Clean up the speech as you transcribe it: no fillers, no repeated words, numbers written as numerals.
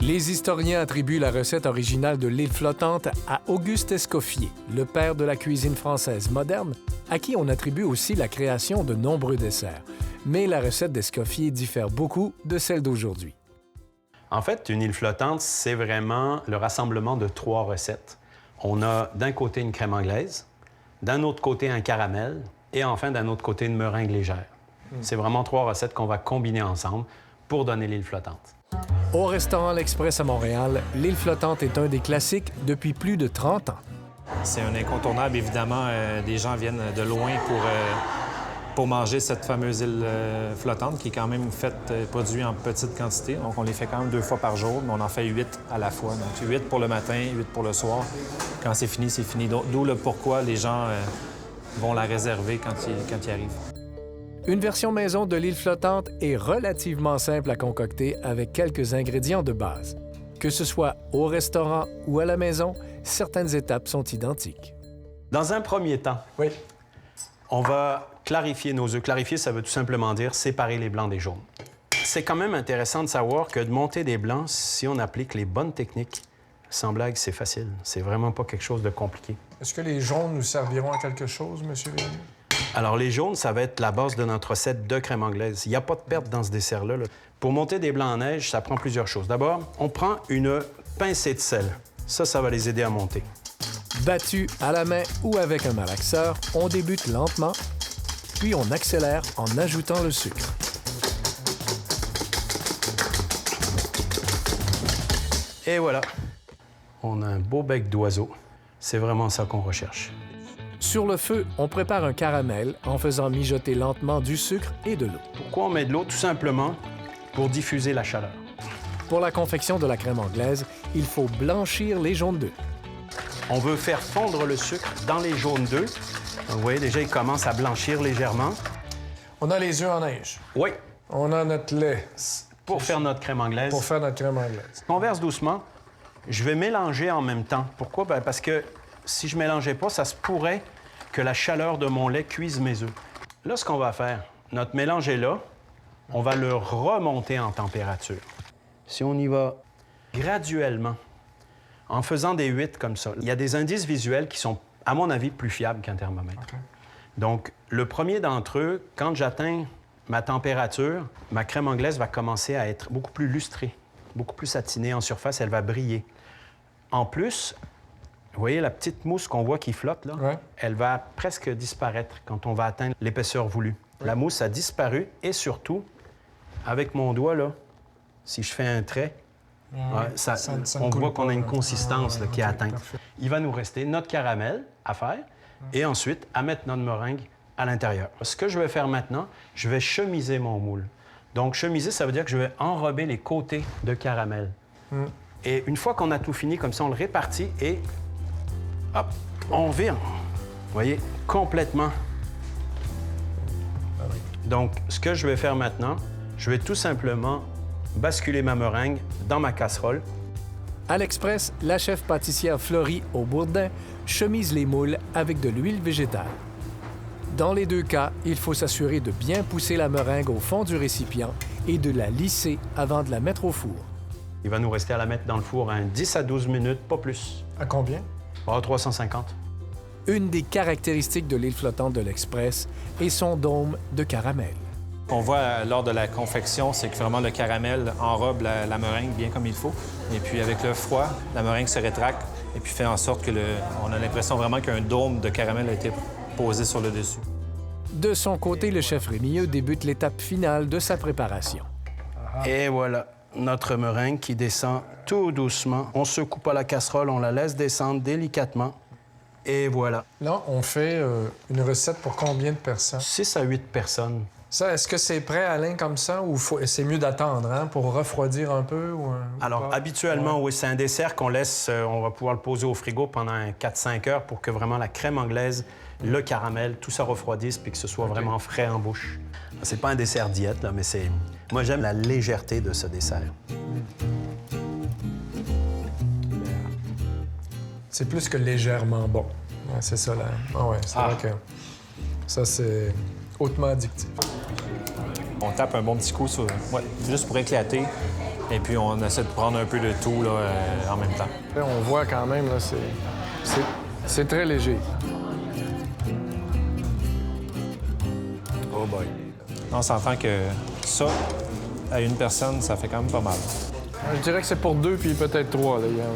Les historiens attribuent la recette originale de l'île flottante à Auguste Escoffier, le père de la cuisine française moderne, à qui on attribue aussi la création de nombreux desserts. Mais la recette d'Escoffier diffère beaucoup de celle d'aujourd'hui. En fait, une île flottante, c'est vraiment le rassemblement de 3 recettes. On a d'un côté une crème anglaise, d'un autre côté un caramel et enfin d'un autre côté une meringue légère. C'est vraiment 3 recettes qu'on va combiner ensemble pour donner l'île flottante. Au restaurant L'Express à Montréal, l'île flottante est un des classiques depuis plus de 30 ans. C'est un incontournable, évidemment. Des gens viennent de loin pour manger cette fameuse île flottante qui est quand même faite, produite en petite quantité. Donc, on les fait quand même 2 fois par jour, mais on en fait 8 à la fois. Donc, 8 pour le matin, 8 pour le soir. Quand c'est fini, c'est fini. D'où le pourquoi les gens vont la réserver quand ils arrivent. Une version maison de l'île flottante est relativement simple à concocter avec quelques ingrédients de base. Que ce soit au restaurant ou à la maison, certaines étapes sont identiques. Dans un premier temps, on va clarifier nos œufs. Clarifier, ça veut tout simplement dire séparer les blancs des jaunes. C'est quand même intéressant de savoir que de monter des blancs, si on applique les bonnes techniques, sans blague, c'est facile. C'est vraiment pas quelque chose de compliqué. Est-ce que les jaunes nous serviront à quelque chose, M. Villeneuve? Alors, les jaunes, ça va être la base de notre recette de crème anglaise. Il n'y a pas de perte dans ce dessert-là. Pour monter des blancs en neige, ça prend plusieurs choses. D'abord, on prend une pincée de sel. Ça va les aider à monter. Battu à la main ou avec un malaxeur, on débute lentement, puis on accélère en ajoutant le sucre. Et voilà, on a un beau bec d'oiseau. C'est vraiment ça qu'on recherche. Sur le feu, on prépare un caramel en faisant mijoter lentement du sucre et de l'eau. Pourquoi on met de l'eau? Tout simplement pour diffuser la chaleur. Pour la confection de la crème anglaise, il faut blanchir les jaunes d'œufs. On veut faire fondre le sucre dans les jaunes d'œufs. Vous voyez, déjà, il commence à blanchir légèrement. On a les œufs en neige. Oui. On a notre lait. Pour faire notre crème anglaise. Pour faire notre crème anglaise. On verse doucement. Je vais mélanger en même temps. Pourquoi? Bien, parce que si je ne mélangeais pas, ça se pourrait que la chaleur de mon lait cuise mes œufs. Là, ce qu'on va faire, notre mélange est là. On va le remonter en température. Si on y va graduellement, en faisant des 8 comme ça, il y a des indices visuels qui sont, à mon avis, plus fiables qu'un thermomètre. Okay. Donc, le premier d'entre eux, quand j'atteins ma température, ma crème anglaise va commencer à être beaucoup plus lustrée, beaucoup plus satinée en surface, elle va briller. En plus, vous voyez la petite mousse qu'on voit qui flotte, là? Ouais. Elle va presque disparaître quand on va atteindre l'épaisseur voulue. Ouais. La mousse a disparu et surtout, avec mon doigt, là, si je fais un trait, on voit qu'on a une consistance là, qui est atteinte. Parfait. Il va nous rester notre caramel à faire et ensuite à mettre notre meringue à l'intérieur. Ce que je vais faire maintenant, je vais chemiser mon moule. Donc, chemiser, ça veut dire que je vais enrober les côtés de caramel. Et une fois qu'on a tout fini, comme ça, on le répartit et hop, on vire. Vous voyez, complètement. Donc, ce que je vais faire maintenant, je vais tout simplement basculer ma meringue dans ma casserole. À l'Express, la chef pâtissière Florie au Bourdin chemise les moules avec de l'huile végétale. Dans les 2 cas, il faut s'assurer de bien pousser la meringue au fond du récipient et de la lisser avant de la mettre au four. Il va nous rester à la mettre dans le four 10 à 12 minutes, pas plus. À combien? 350. Une des caractéristiques de l'île flottante de l'Express est son dôme de caramel. Ce qu'on voit lors de la confection, c'est que vraiment le caramel enrobe la meringue bien comme il faut. Et puis avec le froid, la meringue se rétracte et puis fait en sorte que on a l'impression vraiment qu'un dôme de caramel a été posé sur le dessus. De son côté, le chef Rémilleux débute l'étape finale de sa préparation. Et voilà, notre meringue qui descend tout doucement. On secoue pas la casserole, on la laisse descendre délicatement. Et voilà. Là, on fait une recette pour combien de personnes? 6 à 8 personnes. Ça, est-ce que c'est prêt, Alain, comme ça, ou c'est mieux d'attendre, hein, pour refroidir un peu? Alors, habituellement, oui, c'est un dessert qu'on laisse, on va pouvoir le poser au frigo pendant 4-5 heures pour que vraiment la crème anglaise, le caramel, tout ça refroidisse puis que ce soit vraiment frais en bouche. C'est pas un dessert diète, là, mais c'est... Moi, j'aime la légèreté de ce dessert. C'est plus que légèrement bon. Ouais, c'est ça, là. Ah ouais, c'est vrai que ça, c'est hautement addictif. On tape un bon petit coup sur... juste pour éclater. Et puis, on essaie de prendre un peu de tout là, en même temps. Là, on voit quand même, là, c'est très léger. Oh boy. On s'entend que ça, à une personne, ça fait quand même pas mal. Je dirais que c'est pour 2 puis peut-être 3, là, Yann.